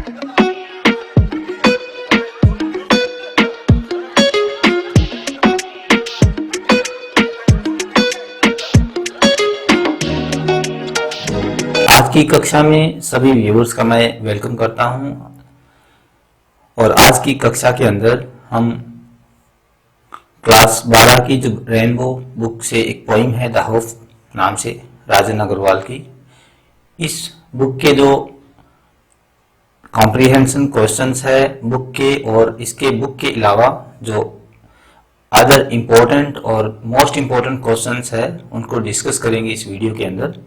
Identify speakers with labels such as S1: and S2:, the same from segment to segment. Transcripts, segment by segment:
S1: आज की कक्षा में सभी व्यूअर्स का मैं वेलकम करता हूं और आज की कक्षा के अंदर हम क्लास 12 की जो रेनबो बुक से एक पोइम है द होप नाम से राजन अग्रवाल की, इस बुक के जो कॉम्प्रिहेंशन क्वेश्चंस है बुक के और इसके बुक के अलावा जो अदर इम्पोर्टेंट और मोस्ट इम्पोर्टेंट क्वेश्चंस है उनको डिस्कस करेंगे इस वीडियो के अंदर।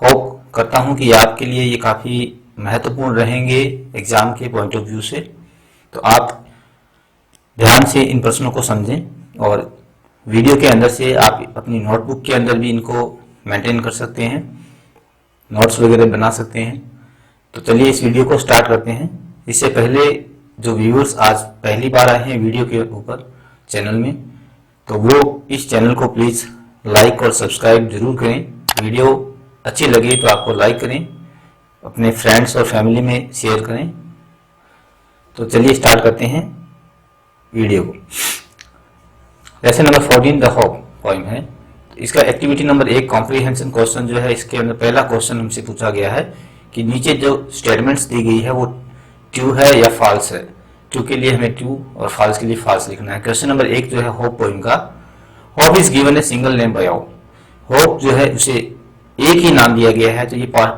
S1: होप करता हूं कि आपके लिए ये काफ़ी महत्वपूर्ण रहेंगे एग्जाम के पॉइंट ऑफ व्यू से, तो आप ध्यान से इन प्रश्नों को समझें और वीडियो के अंदर से आप अपनी नोटबुक के अंदर भी इनको मेंटेन कर सकते हैं, नोट्स वगैरह बना सकते हैं। तो चलिए इस वीडियो को स्टार्ट करते हैं। इससे पहले जो व्यूअर्स आज पहली बार आए हैं वीडियो के ऊपर चैनल में, तो वो इस चैनल को प्लीज़ लाइक और सब्सक्राइब जरूर करें। वीडियो अच्छी लगे तो आपको लाइक करें, अपने फ्रेंड्स और फैमिली में शेयर करें। तो चलिए स्टार्ट करते हैं वीडियो को। Lesson number 14 the hope poem है। तो इसका एक्टिविटी नंबर 1 कॉम्प्रिहेंशन क्वेश्चन जो है, इसके अंदर पहला क्वेश्चन हमसे पूछा गया है कि नीचे जो स्टेटमेंट्स दी गई है वो ट्रू है या फॉल्स है। ट्रू के लिए हमें ट्रू और फॉल्स के लिए फॉल्स लिखना है। क्वेश्चन नंबर 1 जो है होप पोइम का, hope is given a single name by all. Hope जो है उसे एक ही नाम दिया गया है, तो ये पार्ट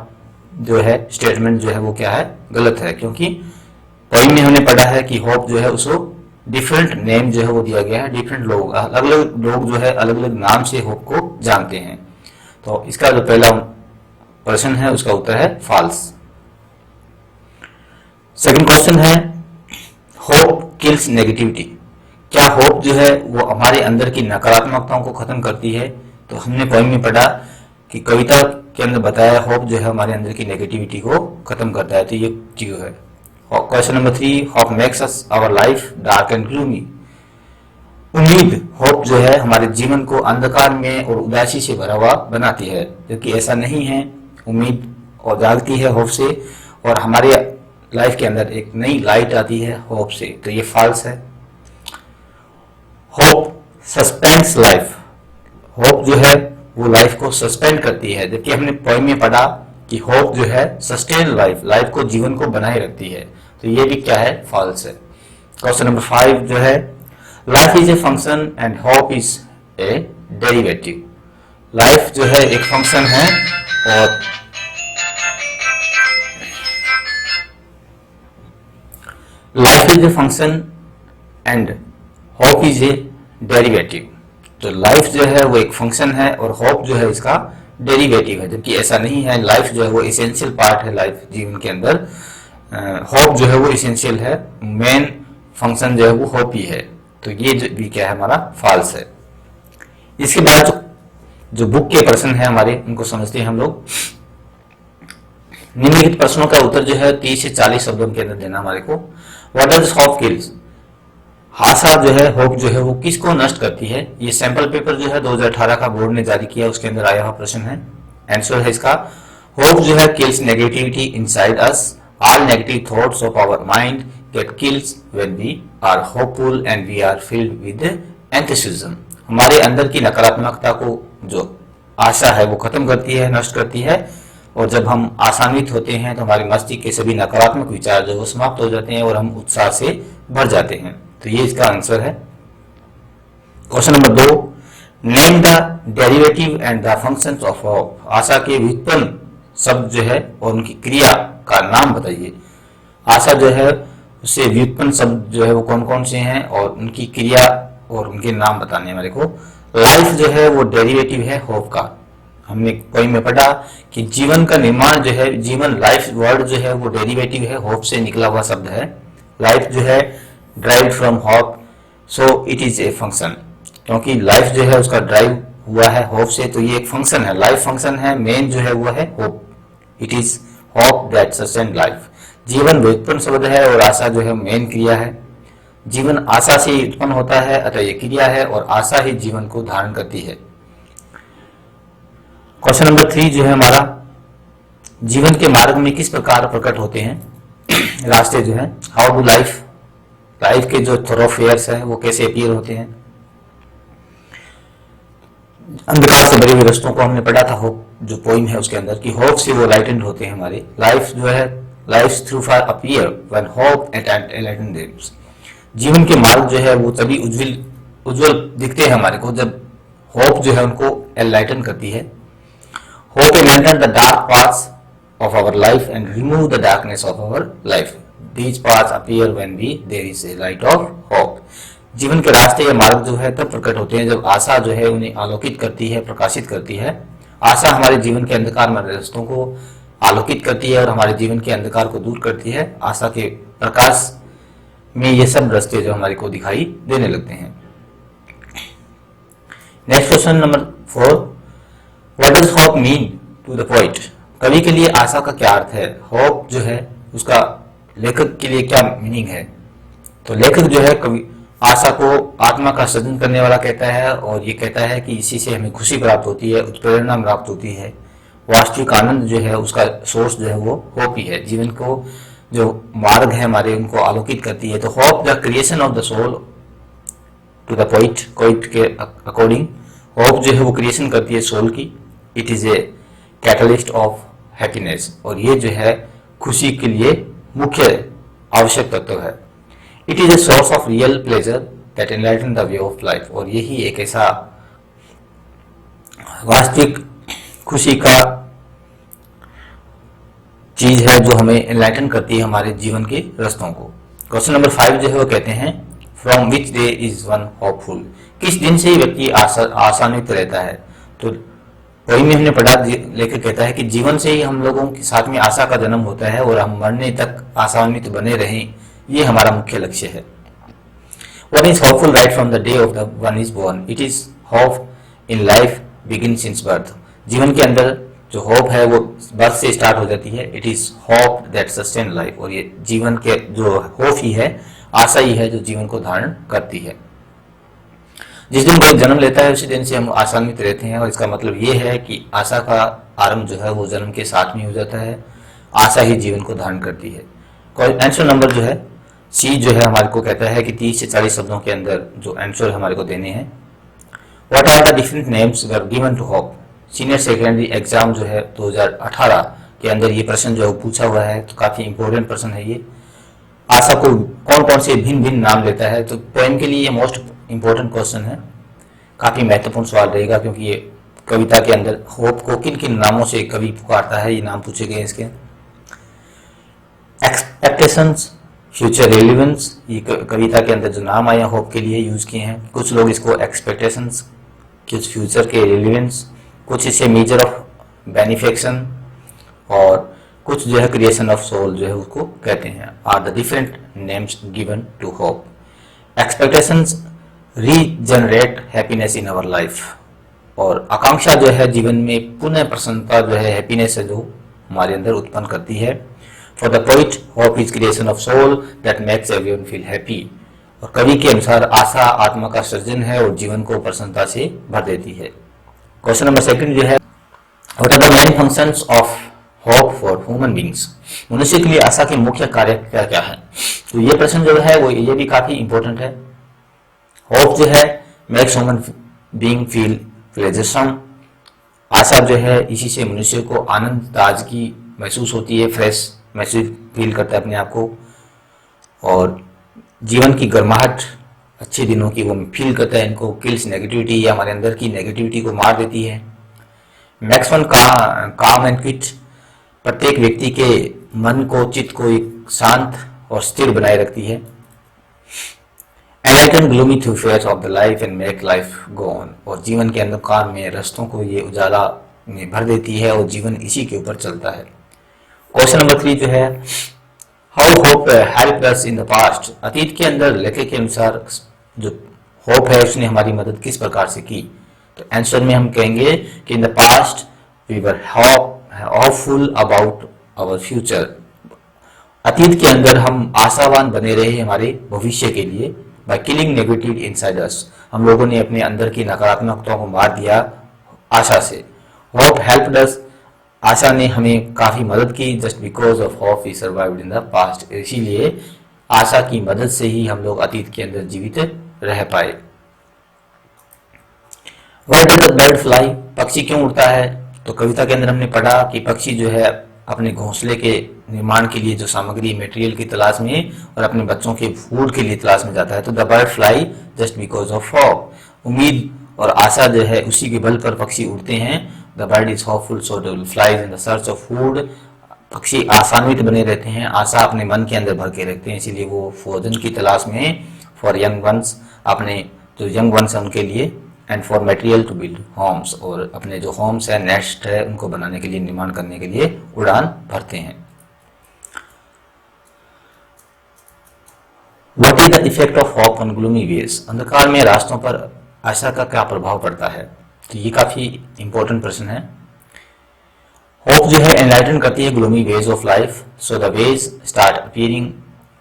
S1: जो है स्टेटमेंट जो है वो क्या है, गलत है, क्योंकि पोइम में हमने पढ़ा है कि होप जो है उसको डिफरेंट नेम जो है वो दिया गया है। डिफरेंट लोग, अलग अलग लोग जो है अलग अलग नाम से होप को जानते हैं। तो इसका जो पहला प्रश्न है उसका उत्तर है फॉल्स। सेकंड क्वेश्चन है होप किल्स नेगेटिविटी। क्या होप जो है वो हमारे अंदर की नकारात्मकताओं को खत्म करती है? तो हमने पोइम में पढ़ा कि कविता के अंदर बताया होप जो है हमारे अंदर की नेगेटिविटी को खत्म करता है, तो ये ट्रू है। Question number 3 hope makes us our life dark and gloomy. उम्मीद, होप जो है हमारे जीवन को अंधकार में और उदासी से भरा हुआ बनाती है, जबकि ऐसा नहीं है। उम्मीद और जागती है होप से और हमारे लाइफ के अंदर एक नई लाइट आती है होप से, तो ये फॉल्स है। Hope suspends life. होप जो है वो लाइफ को सस्पेंड करती है, जबकि हमने पोइम में पढ़ा कि होप जो है सस्टेन लाइफ, लाइफ को, जीवन को बनाए रखती है, तो ये भी क्या है, फॉल्स है। क्वेश्चन नंबर 5 जो है life is a function and hope is a derivative. Life जो है एक फंक्शन है और life is a function and hope is a derivative. तो लाइफ जो है वो एक फंक्शन है और होप जो है इसका डेरिवेटिव है, जबकि ऐसा नहीं है। लाइफ जो है वो एसेंशियल पार्ट है लाइफ जीवन के अंदर। होप जो है वो एसेंशियल है, मेन फंक्शन जो है वो होप ही है, तो ये जो भी क्या है हमारा फॉल्स है। इसके बाद जो बुक के प्रश्न है हमारे, उनको समझते हैं हम लोग। निम्नलिखित प्रश्नों का उत्तर जो है 30 से 40 शब्दों के अंदर देना हमारे को। What does hope kills. आशा जो है, होप जो है वो किसको नष्ट करती है? ये सैंपल पेपर जो है 2018 का बोर्ड ने जारी किया, उसके अंदर आया हुआ प्रश्न है। आंसर है इसका होप जो है kills negativity inside us. All negative thoughts of our mind get kills when we are hopeful and we are filled with enthusiasm. हमारे अंदर की नकारात्मकता को जो आशा है वो खत्म करती है, नष्ट करती है, और जब हम आशान्वित होते हैं तो हमारे मस्तिष्क के सभी नकारात्मक विचार जो वो समाप्त हो जाते हैं और हम उत्साह से भर जाते हैं। तो ये इसका आंसर है। Question number 2 name the derivative and the functions of hope. आशा के व्युत्पन्न शब्द जो है और उनकी क्रिया का नाम बताइए। आशा जो है उससे व्युत्पन्न शब्द जो है वो कौन कौन से हैं और उनकी क्रिया और उनके नाम बताने हमारे को। लाइफ जो है वो डेरिवेटिव है होप का। हमने पोइम में पढ़ा कि जीवन का निर्माण जो है, जीवन लाइफ वर्ड जो है वो डेरिवेटिव है, होप से निकला हुआ शब्द है। लाइफ जो है drive from hope, so it is a function. क्योंकि लाइफ जो है उसका ड्राइव हुआ है होप से, तो ये एक फंक्शन है, लाइफ फंक्शन है। मेन जो है वो है hope, it is hope that sustain life. जीवन व्युत्पन्न शब्द है और आशा जो है मेन क्रिया है। जीवन आशा से उत्पन्न होता है, अतः यह क्रिया है और आशा ही जीवन को धारण करती है। क्वेश्चन नंबर 3 जो है हमारा, जीवन के मार्ग में किस प्रकार प्रकट होते हैं। रास्ते जो है, हाउ डू लाइफ के जो थोरोफेयर्स है वो कैसे अपीयर होते हैं। अंधकार से भरे हुए रास्तों को हमने पढ़ा था होप जो पोइम है उसके अंदर, कि होप से वो लाइटेंड होते हैं हमारे लाइफ जो है। Life through far appear when hope enlighten them. जीवन के मार्ग जो है वो तभी उज्जवल दिखते हैं हमारे को जब होप जो है उनको एनलाइटन करती है। Hope enlighten the dark paths of our life and remove the darkness of our life. These paths appear when there is a light of hope. जीवन के रास्ते या मार्ग जो है तब प्रकट होते हैं जब आशा जो है उन्हें आलोकित करती है, प्रकाशित करती है। आशा हमारे जीवन के अंधकार में रास्तों को आलोकित करती है और हमारे जीवन के अंधकार को दूर करती है। आशा के प्रकाश में ये सब रास्ते जो हमारे को दिखाई देने लगते हैं। Next question number 4, what does hope mean to the poet. कवि के लिए आशा का क्या अर्थ है, होप जो है उसका लेखक के लिए क्या मीनिंग है। तो लेखक जो है कवि आशा को आत्मा का सृजन करने वाला कहता है और ये कहता है कि इसी से हमें खुशी प्राप्त होती है, उत्प्रेरणा प्राप्त होती है, वास्तविक आनंद जो है उसका सोर्स जो है वो होप ही है। जीवन को जो मार्ग है हमारे उनको आलोकित करती है। तो hope the creation of the soul to the poet के अकॉर्डिंग होप जो है वो क्रिएशन करती है सोल की। It is a catalyst of happiness, और ये जो है खुशी के लिए मुख्य आवश्यक तत्व है। It is a source of real pleasure that enlighten the way of life, और यही एक ऐसा वास्तविक खुशी का चीज है जो हमें एनलाइटन करती है हमारे जीवन के रास्तों को। क्वेश्चन नंबर 5 जो है वो कहते हैं, from which day is one hopeful. किस दिन से व्यक्ति आशान्वित रहता है। तो वही में हमने पढ़ा, लेकर कहता है कि जीवन से ही हम लोगों के साथ में आशा का जन्म होता है और हम मरने तक आशान्वित बने रहें, ये हमारा मुख्य लक्ष्य है। One is hopeful right from the day of the one is born. It is hope in life begin since birth. जीवन के अंदर जो होप है वो बर्थ से स्टार्ट हो जाती है। It is hope that sustain life, और ये जीवन के जो होप ही है, आशा ही है जो जीवन को धारण करती है। जिस दिन कोई जन्म लेता है उसी दिन से हम आशान्वित रहते हैं, और इसका मतलब ये है कि आशा का आरंभ जो है वो जन्म के साथ में हो जाता है। आशा ही जीवन को धारण करती है। आंसर नंबर जो है सी जो है हमारे को कहता है कि 30 से 40 शब्दों के अंदर जो आंसर हमारे को देने हैं। What are the different names were given to hope. Senior secondary exam जो है 2018 के अंदर ये प्रश्न जो है पूछा हुआ है, तो काफी इंपॉर्टेंट प्रश्न है ये। आशा को कौन कौन से भिन्न भिन्न नाम लेता है, तो पोएम के लिए ये मोस्ट इंपॉर्टेंट क्वेश्चन है, काफी महत्वपूर्ण सवाल रहेगा, क्योंकि ये कविता के अंदर होप को किन किन नामों से कवि पुकारता है ये नाम पूछे गए इसके। एक्सपेक्टेशंस, फ्यूचर रेलिवेंस, ये कविता के अंदर जो नाम आए होप के लिए यूज किए हैं। कुछ लोग इसको एक्सपेक्टेशंस, कुछ फ्यूचर के रेलिवेंस, कुछ इसे मेजर ऑफ बेनिफिक्शन, और कुछ जो है क्रिएशन ऑफ सोल जो है उसको कहते हैं। Are the different names given to hope. Expectations regenerate happiness in our life, और आकांक्षा जो है जीवन में पुनः प्रसन्नता जो है हैप्पीनेस है जो हमारे अंदर उत्पन्न करती है। For the poet hope is creation of soul that makes everyone feel happy, और कवि के अनुसार आशा आत्मा का सृजन है और जीवन को प्रसन्नता से भर देती है। क्वेश्चन नंबर 2 जो है, what are the main functions of hope for human beings. मनुष्य के लिए आशा के मुख्य कार्य क्या क्या है। तो ये प्रश्न जो है वो ये भी काफी इंपॉर्टेंट है। होप जो है मेक्स ह्यूमन बीइंग फील प्लेजरसम। आशा जो है इसी से मनुष्य को आनंद, ताजगी महसूस होती है, फ्रेश महसूस फील करता है अपने आप को, और जीवन की गर्माहट अच्छे दिनों की वो फील करता है। इनको किल्स नेगेटिविटी, या हमारे अंदर की नेगेटिविटी को मार देती है। मैक्स वन काम एंड क्विट, प्रत्येक व्यक्ति के मन को, चित्त को एक शांत और स्थिर बनाए रखती है। Enlighten gloomy thoroughfares of the life and make life go on, और जीवन के अंधकार में रास्तों को ये उजाला में भर देती है और जीवन इसी के ऊपर चलता है। क्वेश्चन नंबर 3 जो है, how hope help us in the past. अतीत के अंदर लेखक के अनुसार जो होप है उसने हमारी मदद किस प्रकार से की। तो आंसर में हम कहेंगे कि in the past we were hopeful about our future. अतीत के अंदर हम आशावान बने रहे हमारे भविष्य के लिए। By killing negative inside us, हम लोगों ने अपने अंदर की नकारात्मकताओं को मार दिया आशा से। होप हेल्प्ड अस आशा ने हमें काफी मदद की, just because of hope we survived in the past. इसीलिए आशा की मदद से ही हम लोग अतीत के अंदर जीवित रह पाए। Why does the bird fly, पक्षी क्यों उड़ता है? तो कविता के अंदर हमने पढ़ा कि पक्षी जो है अपने घोंसले के निर्माण के लिए जो सामग्री मटेरियल की तलाश में और अपने बच्चों के फूड के लिए तलाश में जाता है। तो the bird fly just because of hope, उम्मीद और आशा जो है उसी के बल पर पक्षी उड़ते हैं। The bird is hopeful so they will flies in the search of food, पक्षी आशान्वित बने रहते हैं, आशा अपने मन के अंदर भर के रखते हैं, इसीलिए वो भोजन की तलाश में, फॉर यंग वंस, अपने जो यंग वंस है उनके लिए, and for material to build homes, और अपने जो होम्स है, नेस्ट है, उनको बनाने के लिए, निर्माण करने के लिए उड़ान भरते हैं। What is the effect of hope on gloomy ways, अंधकार में रास्तों पर आशा का क्या प्रभाव पड़ता है? तो ये काफी इंपॉर्टेंट प्रश्न है। होप जो है एनलाइटन करती है gloomy ways of life, so the ways start appearing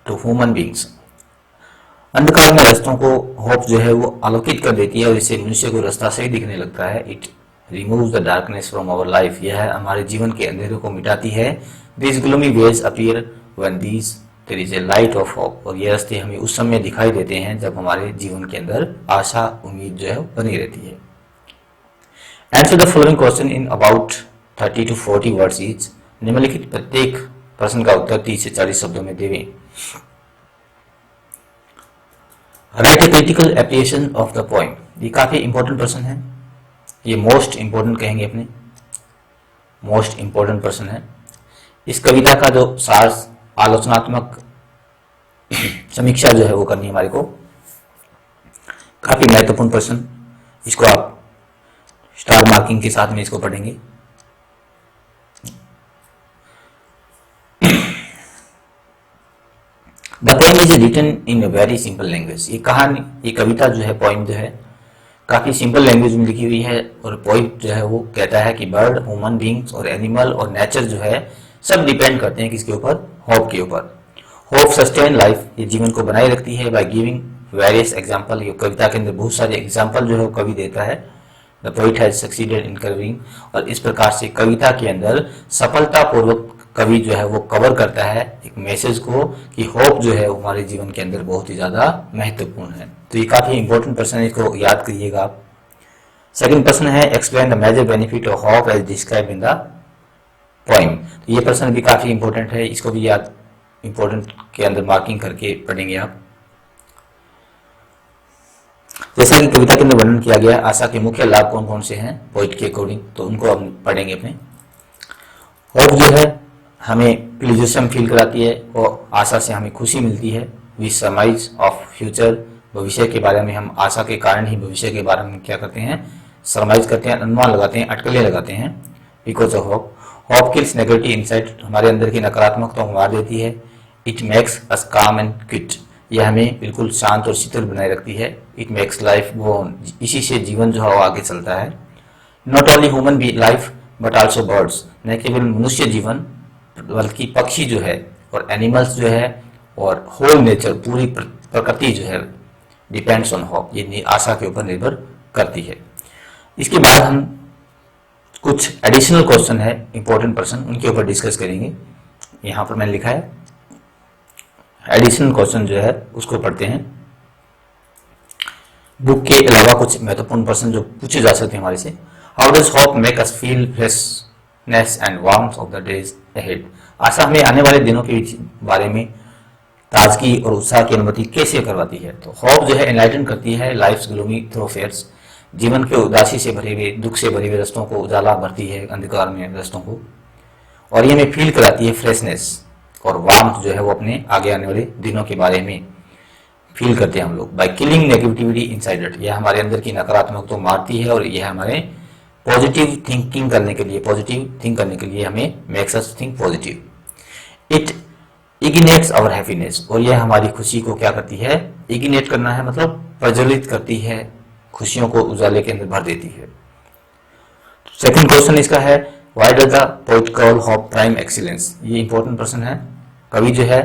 S1: to human beings, अंधकार में रास्तों को होप जो है वो आलोकित कर देती है और इससे मनुष्य को रास्ता सही दिखने लगता है। It removes the darkness from our life, यह हमारे जीवन के अंधेरे को मिटाती है। This gloomy ways appear when there is a light of hope, और ये रास्ते हमें उस समय दिखाई देते हैं जब हमारे जीवन के अंदर आशा, उम्मीद जो है बनी रहती है। Answer the following question in about 30 to 40 words each, निम्नलिखित प्रत्येक प्रश्न का उत्तर 30 से 40 शब्दों में देवें। Right a critical appreciation of the poem, ये काफी इंपॉर्टेंट प्रश्न है, ये मोस्ट इंपॉर्टेंट कहेंगे अपने, मोस्ट इंपॉर्टेंट प्रश्न है। इस कविता का जो सार आलोचनात्मक समीक्षा जो है वो करनी है हमारे को, काफी महत्वपूर्ण प्रश्न, इसको आप स्टार मार्किंग के साथ में इसको पढ़ेंगे। The poem is written in a very simple language, ये कहानी, ये कविता जो है, पोएम जो है काफी सिंपल लैंग्वेज में लिखी हुई है। और पोइट जो है वो कहता है कि बर्ड, ह्यूमन बींग्स और एनिमल और नेचर जो है सब डिपेंड करते हैं किसके ऊपर? होप के ऊपर। होप सस्टेन लाइफ, ये जीवन को बनाए रखती है, बाय गिविंग वेरियस एग्जाम्पल, ये कविता के अंदर बहुत सारे एग्जाम्पल जो है वो कवि देता है। The poet has succeeded in covering, और इस प्रकार से कविता के अंदर सफलतापूर्वक कवि जो है वो कवर करता है एक मैसेज को कि होप जो है हमारे जीवन के अंदर बहुत ही ज्यादा महत्वपूर्ण है। तो ये काफी इंपॉर्टेंट प्रश्न है, इसको याद करिएगा आप। सेकंड प्रश्न है explain the major benefit of hope as describe in the poem, तो ये प्रश्न भी काफी इंपॉर्टेंट है, इसको भी याद, इंपॉर्टेंट के अंदर मार्किंग करके पढ़ेंगे आप। जैसा कि कविता के अंदर वर्णन किया गया, आशा के मुख्य लाभ कौन कौन से हैं पोइट के अकॉर्डिंग, तो उनको हम पढ़ेंगे अपने। होप जो है हमें प्लेजरिज्म फील कराती है और आशा से हमें खुशी मिलती है। वी सरमाइज ऑफ फ्यूचर, भविष्य के बारे में हम आशा के कारण ही भविष्य के बारे में क्या करते हैं? सरमाइज करते हैं, अनुमान लगाते हैं, अटकलें लगाते हैं। Because of hope, hope kills negative insight, हमारे अंदर की नकारात्मकता को मार देती है। इट मेक्स अस काम एंड क्विट, यह हमें बिल्कुल शांत और शीतल बनाए रखती है। It makes life go on, इसी से जीवन जो है वो आगे चलता है। Not only human be life but also birds, न केवल मनुष्य जीवन बल्कि पक्षी जो है और एनिमल्स जो है और होल नेचर, पूरी प्रकृति जो है डिपेंड्स ऑन होप, ये आशा के ऊपर निर्भर करती है। इसके बाद हम कुछ एडिशनल क्वेश्चन है, इंपॉर्टेंट प्रश्न, उनके ऊपर डिस्कस करेंगे। यहाँ पर मैंने लिखा है एडिशनल क्वेश्चन जो है उसको पढ़ते हैं। बुक के अलावा कुछ महत्वपूर्ण प्रश्न जो पूछे जा सकते हैं हमारे से। How does hope make us feel freshness and warmth of the days ahead, आशा हमें आने वाले दिनों के बारे में ताजगी और उत्साह की अनुभूति कैसे करवाती है? तो होप जो है एनलाइटन करती है लाइफ्स ग्लूमी थ्रोफेयर्स, जीवन के उदासी से भरे हुए, दुख से भरे हुए रास्तों को उजाला भरती है, अंधकार में रास्तों को, और ये हमें फील कराती है फ्रेशनेस और वार्मथ जो है वो अपने आगे आने वाले दिनों के बारे में फील करते हैं हम लोग। By killing negativity inside it, यह हमारे अंदर की नकारात्मक तो मारती है और यह हमारे पॉजिटिव थिंकिंग करने के लिए, पॉजिटिव थिंक करने के लिए हमें makes us think positive. It ignites our happiness, और यह हमारी खुशी को क्या करती है? इग्नेट करना है मतलब प्रज्वलित करती है, खुशियों को उजाले के अंदर भर देती है। सेकंड क्वेश्चन इसका है why does the poet call hope prime excellence, ये इंपॉर्टेंट प्रश्न है। कवि जो है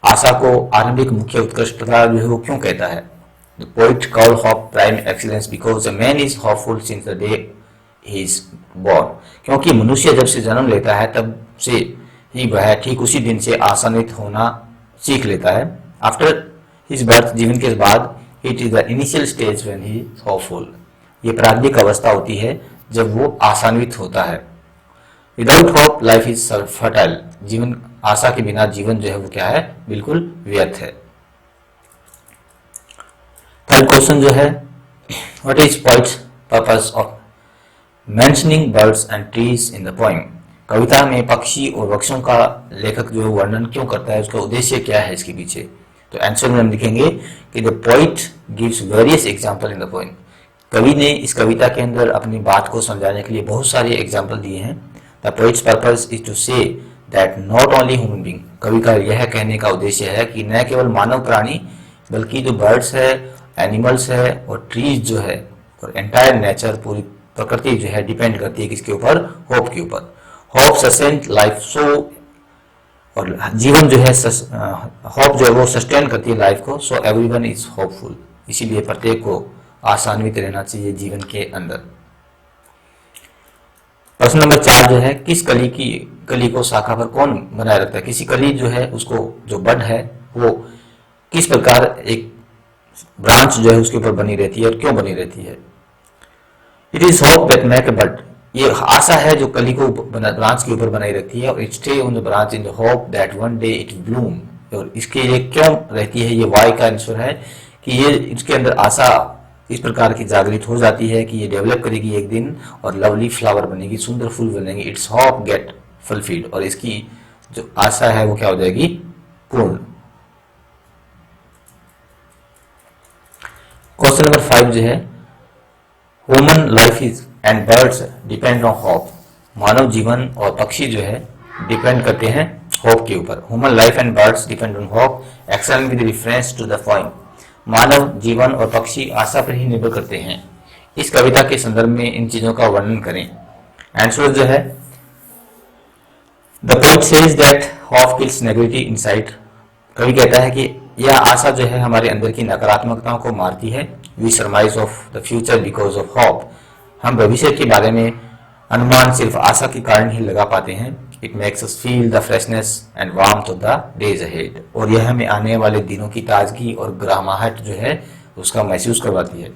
S1: आशा को आरंभिक मुख्य उत्कृष्टता जो है वो क्यों कहता है? The poet call hope prime excellence because the man is hopeful since the day he is born, क्योंकि मनुष्य जब से जन्म लेता है तब से ही वह ठीक उसी दिन से आसान्वित होना सीख लेता है। आफ्टर हिज बर्थ, जीवन के बाद, it is the initial stage when he is hopeful, ये प्रारंभिक अवस्था होती है जब वो आसान्वित होता है। Without hope life is fertile, जीवन आशा के बिना जीवन जो है वो क्या है, बिल्कुल व्यर्थ है। थर्ड क्वेश्चन जो है, what is poet's purpose of mentioning birds and trees in the poem, कविता में पक्षी और वृक्षों का लेखक जो वर्णन क्यों करता है, उसका उद्देश्य क्या है इसके पीछे। तो आंसर में हम लिखेंगे कि the poet gives various example in the poem, कवि ने इस कविता के अंदर अपनी बात को समझाने के लिए बहुत सारे एग्जाम्पल दिए हैं। The poet's purpose is to say that not only human being, कवि का यह कहने का उद्देश्य है कि न केवल मानव प्राणी बल्कि जो बर्ड्स है, एनिमल्स है और ट्रीज जो है और एंटायर नेचर, पूरी प्रकृति जो है डिपेंड करती है किसके ऊपर, होप के ऊपर। होप सस्टेन लाइफ, सो और जीवन जो है होप जो है वो सस्टेन करती है लाइफ को, सो एवरीवन इज होपफुल, इसीलिए प्रत्येक को आसान्वित रहना चाहिए जीवन के अंदर। प्रश्न नंबर 4 जो है, किस कली को शाखा पर कौन बनाए रखता है, किसी कली जो है उसको जो बड है वो किस प्रकार एक ब्रांच जो है उसके ऊपर बनी रहती है और क्यों बनी रहती है। It is hope that make a bud, ये आशा है जो कली को ब्रांच के ऊपर बनाई रखती है, और it stay on the branch in the hope that one day it Bloom, और इसके लिए क्यों रहती है, ये वाई का आंसर है कि ये इसके अंदर आशा इस प्रकार की जागृत हो जाती है कि ये डेवलप करेगी एक दिन और लवली फ्लावर बनेगी, सुंदर फूल बनेगी। इट्स होप गेट फुलफिल्ड, और इसकी जो आशा है वो क्या हो जाएगी, पूर्ण। क्वेश्चन नंबर 5 जो है, human life is and birds depend on hope, मानव जीवन और पक्षी जो है डिपेंड करते हैं होप के ऊपर। Human life and birds depend on hope, excellent with reference to the poem, मानव जीवन और पक्षी आशा पर ही निर्भर करते हैं। इस कविता के संदर्भ में इन चीजों का वर्णन करें। आंसर जो है, the poet says that hope kills negativity inside, कवि कहता है कि यह आशा जो है हमारे अंदर की नकारात्मकताओं को मारती है। We surmise of the future because of hope, हम भविष्य के बारे में अनुमान सिर्फ आशा के कारण ही लगा पाते हैं। It makes us feel the freshness and warmth of the days ahead, और यह हमें आने वाले दिनों की ताजगी और गर्माहट जो है उसका महसूस करवाती है।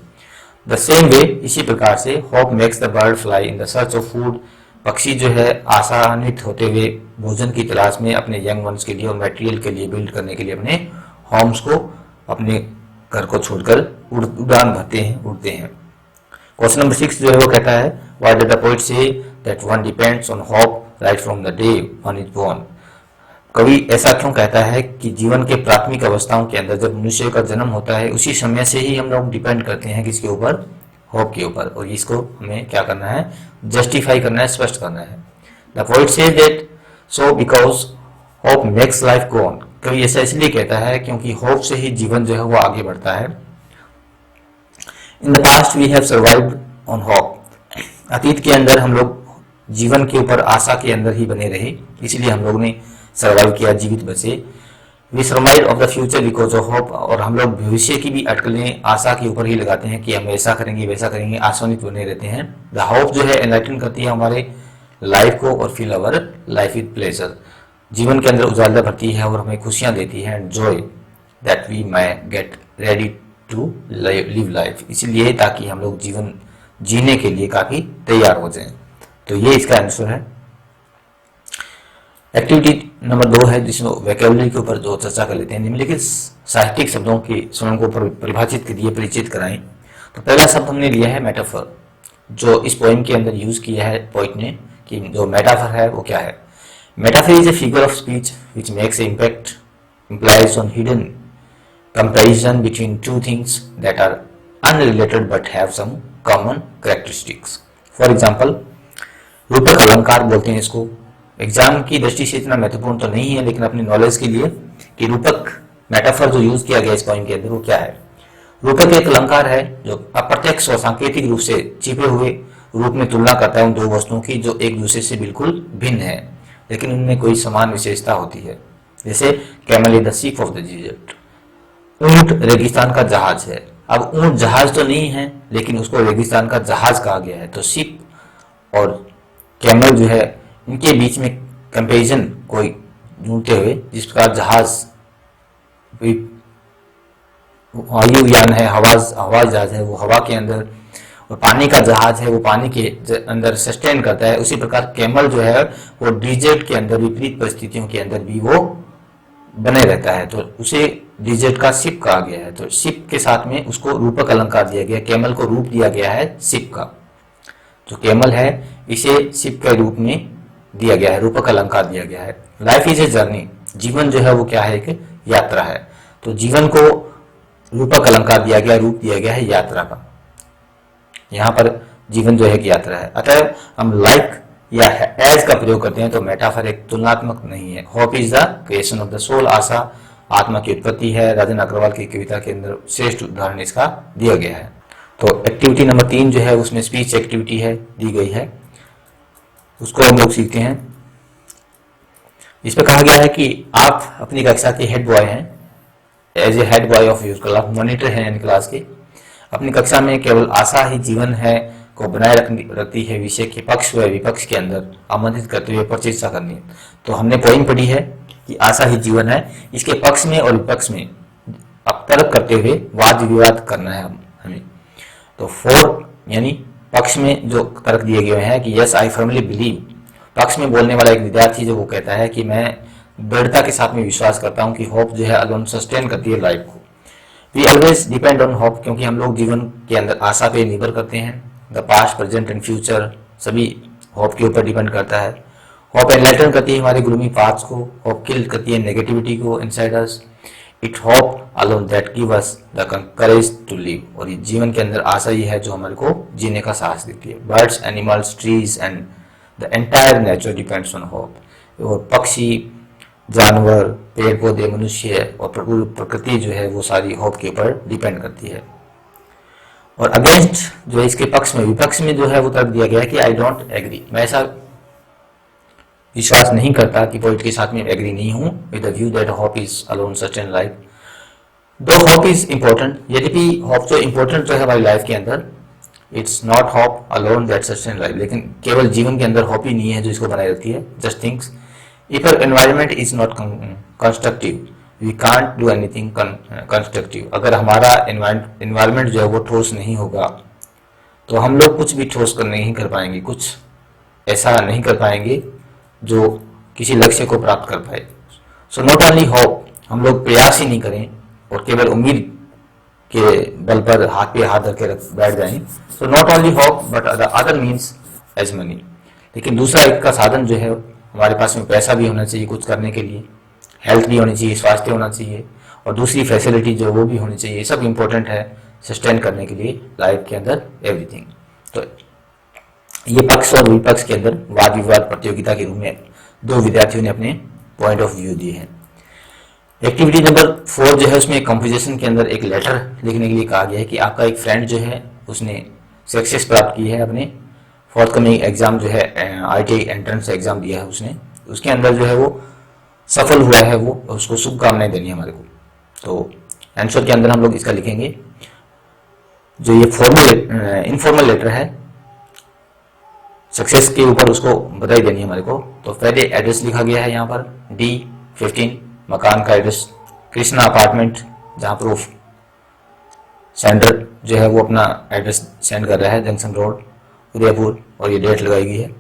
S1: द सेम वे, इसी प्रकार से hope makes the bird fly in the search of food, पक्षी जो है आसान्वित होते हुए भोजन की तलाश में अपने यंग वंस के लिए और मटेरियल के लिए बिल्ड करने के लिए अपने होम्स को, अपने घर को छोड़कर उड़ान भरते हैं, उड़ते हैं। क्वेश्चन नंबर 6 जो है वो कहता है, why did the poet say that one depends on hope right from the day one is born, कवि ऐसा क्यों कहता है कि जीवन के प्राथमिक अवस्थाओं के अंदर जब मनुष्य का जन्म होता है उसी समय से ही हम लोग डिपेंड करते हैं किसके ऊपर, होप के ऊपर, और इसको हमें क्या करना है, जस्टिफाई करना है, स्पष्ट करना है। The poet says that so because hope makes life go on, कवि ऐसा इसलिए कहता है क्योंकि होप से ही जीवन जो है वो आगे बढ़ता है। In the past we have survived on hope, अतीत के अंदर हम लोग जीवन के ऊपर आशा के अंदर ही बने रहे, इसलिए हम लोग ने सर्वाइव किया, जीवित बचे। We surmise of the future because of hope, और हम लोग भविष्य की भी अटकलें आशा के ऊपर ही लगाते हैं कि हम ऐसा करेंगे वैसा करेंगे, आशान्वित बने रहते हैं। द होप जो है एनलाइटन करती है हमारे लाइफ को और feel our life with pleasure, जीवन के अंदर उजाला भरती है और हमें खुशियां देती है, and joy that we may get ready to live life, इसलिए ताकि हम लोग जीवन जीने के लिए काफी तैयार हो जाएं। तो ये इसका आंसर है। एक्टिविटी नंबर 2 है जिसमें वोकैबुलरी के ऊपर जो चर्चा कर लेते हैं। निम्नलिखित साहित्यिक शब्दों के स्वयं को परिभाषित करिए, परिचित कराएं। तो पहला शब्द हमने लिया है मेटाफर, जो इस पोएम के अंदर यूज किया है पोइट ने, कि जो मेटाफर है वो क्या है। Metaphor is a figure of speech which makes impact implies on hidden comparison between two things that are unrelated but have some common characteristics. For example, रूपक अलंकार बोलते हैं इसको। एग्जाम की दृष्टि से इतना महत्वपूर्ण तो नहीं है, लेकिन अपनी नॉलेज के लिए कि रूपक मेटाफर जो यूज किया गया इस पॉइंट के अंदर वो क्या है। रूपक एक अलंकार है जो अप्रत्यक्ष और सांकेतिक रूप से छिपे हुए रूप में तुलना करता है उन दो वस्तुओं की जो एक दूसरे से बिल्कुल भिन्न है लेकिन उनमें कोई समान विशेषता होती है। जैसे camel in the ship of the dessert, ऊंट रेगिस्तान का जहाज है। अब ऊंट जहाज तो नहीं है लेकिन उसको रेगिस्तान का जहाज कहा गया है, तो शिप और कैमल जो है, इनके बीच में कंपेरिजन को ढूंढते हुए, जिस प्रकार जहाज वायुयान है, हवाई जहाज है वो हवा के अंदर, और पानी का जहाज है वो पानी के अंदर सस्टेन करता है, उसी प्रकार कैमल जो है वो डिजर्ट के अंदर विपरीत परिस्थितियों के अंदर भी वो बने रहता है, तो उसे डिजर्ट का शिप कहा गया है। तो शिप के साथ में उसको रूपक अलंकार दिया गया, कैमल को रूप दिया गया है शिप का। जो कैमल है इसे शिप के रूप में दिया गया है, रूपक अलंकार दिया गया है। लाइफ इज ए जर्नी, जीवन जो है वो क्या है, एक यात्रा है। तो जीवन को रूपक अलंकार दिया गया, रूप दिया गया है यात्रा का। यहाँ पर जीवन जो है एक यात्रा है। अतः हम लाइक या एज का प्रयोग करते हैं तो मेटाफर एक तुलनात्मक नहीं है। Hope is the creation of the soul, आशा आत्मा की उत्पत्ति है। राजन अग्रवाल की कविता के अंदर श्रेष्ठ उदाहरण इसका दिया गया है। तो एक्टिविटी नंबर 3 जो है उसमें स्पीच एक्टिविटी है, दी गई है, उसको हम लोग सीखते हैं। इसमें कहा गया है कि आप अपनी कक्षा के हेड बॉय हैं, as a head boy of your class, monitor हैं यानी क्लास के। अपनी कक्षा में केवल आशा ही जीवन है को बनाए रखती है, विषय के पक्ष व विपक्ष के अंदर आमंत्रित करते हुए परिचर्चा करनी है। तो हमने पोइम पढ़ी है कि आशा ही जीवन है, इसके पक्ष में और विपक्ष में अब तर्क करते हुए वाद विवाद करना है हमें। तो 4 यानी पक्ष में जो तर्क दिए गए हैं कि यस आई फर्मली बिलीव, पक्ष में बोलने वाला एक विद्यार्थी जो वो कहता है कि मैं दृढ़ता के साथ में विश्वास करता हूं कि होप जो है अलोन सस्टेन करती है लाइफ को। We always depend on hope, क्योंकि हम लोग जीवन के अंदर आशा पे निर्भर करते हैं। The past, present and future सभी होप के ऊपर डिपेंड करता है। होप एनलाइटन करती है हमारे ग्लूमी पाथ्स को, होप किल करती है नेगेटिविटी को inside us. It hope alone that give us the courage to live, और ये जीवन के अंदर आशा ही है जो हमारे को जीने का साहस देती है। Birds, animals, trees and the entire nature depends on hope. और पक्षी, जानवर, पेड़ पौधे, मनुष्य और प्रकृति जो है वो सारी होप के ऊपर डिपेंड करती है। और अगेंस्ट जो है इसके पक्ष में, विपक्ष में जो है वो तर्क दिया गया है कि आई डोंट एग्री, मैं ऐसा विश्वास नहीं करता कि पोइट के साथ में एग्री नहीं हूं with the view that hope is alone certain life. दो होप इज इंपॉर्टेंट, यद्यपि होप जो इंपॉर्टेंट जो है हमारी लाइफ के अंदर, it's not hope alone that certain life, लेकिन केवल जीवन के अंदर होप ही नहीं है जो इसको बनाए रखती है। Just things if our environment is not constructive we can't do anything constructive. अगर हमारा एनवायरनमेंट जो है वो ठोस नहीं होगा तो हम लोग कुछ भी ठोस कर नहीं कर पाएंगे, कुछ ऐसा नहीं कर पाएंगे जो किसी लक्ष्य को प्राप्त कर पाए। सो नॉट ओनली होप, हम लोग प्रयास ही नहीं करें और केवल उम्मीद के बल पर हाथ पे हाथ रख के बैठ जाएं। So not only hope but the other means as money, लेकिन दूसरा एक का साधन जो है हमारे पास में पैसा भी होना चाहिए कुछ करने के लिए, हेल्थ भी होनी चाहिए, स्वास्थ्य होना चाहिए, और दूसरी फैसिलिटी जो वो भी होनी चाहिए। ये सब इंपॉर्टेंट है सस्टेन करने के लिए लाइफ के अंदर एवरीथिंग। तो ये पक्ष और विपक्ष के अंदर वाद विवाद प्रतियोगिता के रूप में दो विद्यार्थियों ने अपने पॉइंट ऑफ व्यू दिए हैं। एक्टिविटी नंबर 4 जो है उसमें कंपोजिशन के अंदर एक लेटर लिखने के लिए कहा गया है कि आपका एक फ्रेंड जो है उसने सक्सेस प्राप्त की है, अपने फोर्थकमिंग एग्जाम जो है IIT एंट्रेंस एग्जाम दिया है उसने, उसके अंदर जो है वो सफल हुआ है, वो उसको शुभकामनाएं देनी है हमारे को। तो आंसर के अंदर हम लोग इसका लिखेंगे, जो ये फॉर्मल इनफॉर्मल लेटर है सक्सेस के ऊपर उसको बधाई देनी है हमारे को। तो पहले एड्रेस लिखा गया है यहाँ पर D15, मकान का एड्रेस कृष्णा अपार्टमेंट, जहाँ पर सेंडर जो है वो अपना एड्रेस सेंड कर रहा है, जंक्शन रोड उदयपुर, और ये डेट लगाई गई है।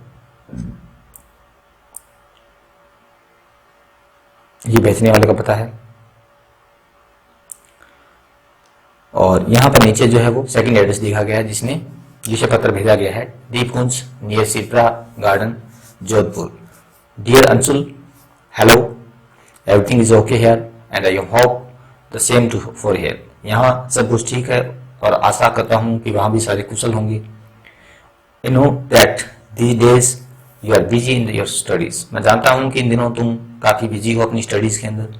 S1: ये बेचने वाले का पता है। और यहाँ पर नीचे जो है वो सेकंड एड्रेस दिखा गया है जिसे पत्र भेजा गया है, दीपकुंज नियर सिरप्रा garden Jodhpur. Dear Anshul, hello, everything is okay here and I hope the same to for here. यहाँ सब कुछ ठीक है और आशा करता हूँ कि वहाँ भी सारे कुशल होंगे। You know that these days you are busy in your studies, मैं जानता हूँ कि इन दिनों तुम काफ़ी बिजी हो अपनी स्टडीज़ के अंदर।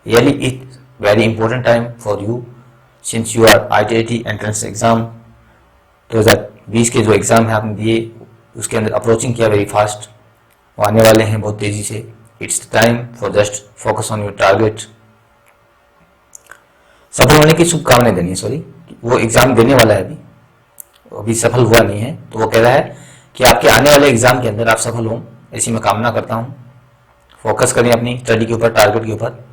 S1: Really it very important time for you since you are IIT entrance exam 2020 के जो एग्ज़ाम है आपने दिए उसके अंदर अप्रोचिंग किया वेरी फास्ट, वो आने वाले हैं बहुत तेज़ी से। It's time for just focus on your target. सफल होने की शुभकामनाएं देनी है, सॉरी वो एग्ज़ाम देने वाला है, अभी सफल हुआ नहीं है। तो वो कह रहा है कि आपके आने वाले एग्जाम के अंदर आप सफल हों, ऐसी मैं कामना करता हूँ। फोकस करें अपनी स्टडी के ऊपर, टारगेट के ऊपर।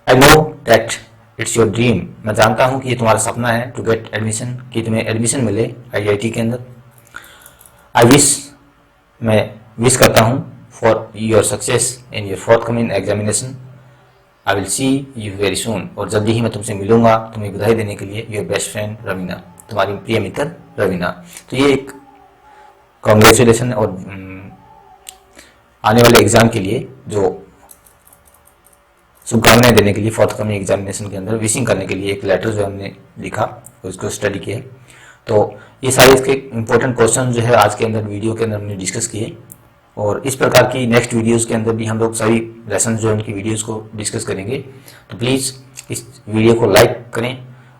S1: I know that it's your dream, मैं जानता हूँ कि ये तुम्हारा सपना है टू गेट एडमिशन, कि तुम्हें एडमिशन मिले IIT के अंदर। आई विश, मैं विश करता हूँ for your success in your fourth coming examination. I will see you very soon, और जल्दी ही मैं तुमसे मिलूंगा तुम्हें बधाई देने के लिए। योर बेस्ट फ्रेंड रवीना, तुम्हारी प्रिय मित्र रवीना। तो ये एक कॉन्ग्रेचुलेसन और आने वाले एग्जाम के लिए जो शुभकामनाएं देने के लिए, फोर्थ कमिंग एग्जामिनेशन के अंदर विशिंग करने के लिए एक लेटर जो हमने लिखा, उसको स्टडी किया। तो ये सारे इसके इंपॉर्टेंट क्वेश्चन जो है आज के अंदर वीडियो के अंदर हमने डिस्कस किए, और इस प्रकार की नेक्स्ट वीडियोस के अंदर भी हम लोग सभी लेसन जो उनकी वीडियोस को डिस्कस करेंगे। तो प्लीज़ इस वीडियो को लाइक करें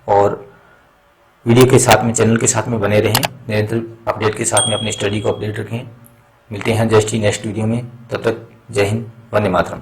S1: और वीडियो के साथ में, चैनल के साथ में बने रहें, निरंतर अपडेट के साथ में अपनी स्टडी को अपडेट रखें। मिलते हैं जस्ट ही नेक्स्ट वीडियो में, तब तक जय हिंद, वंदे मातरम।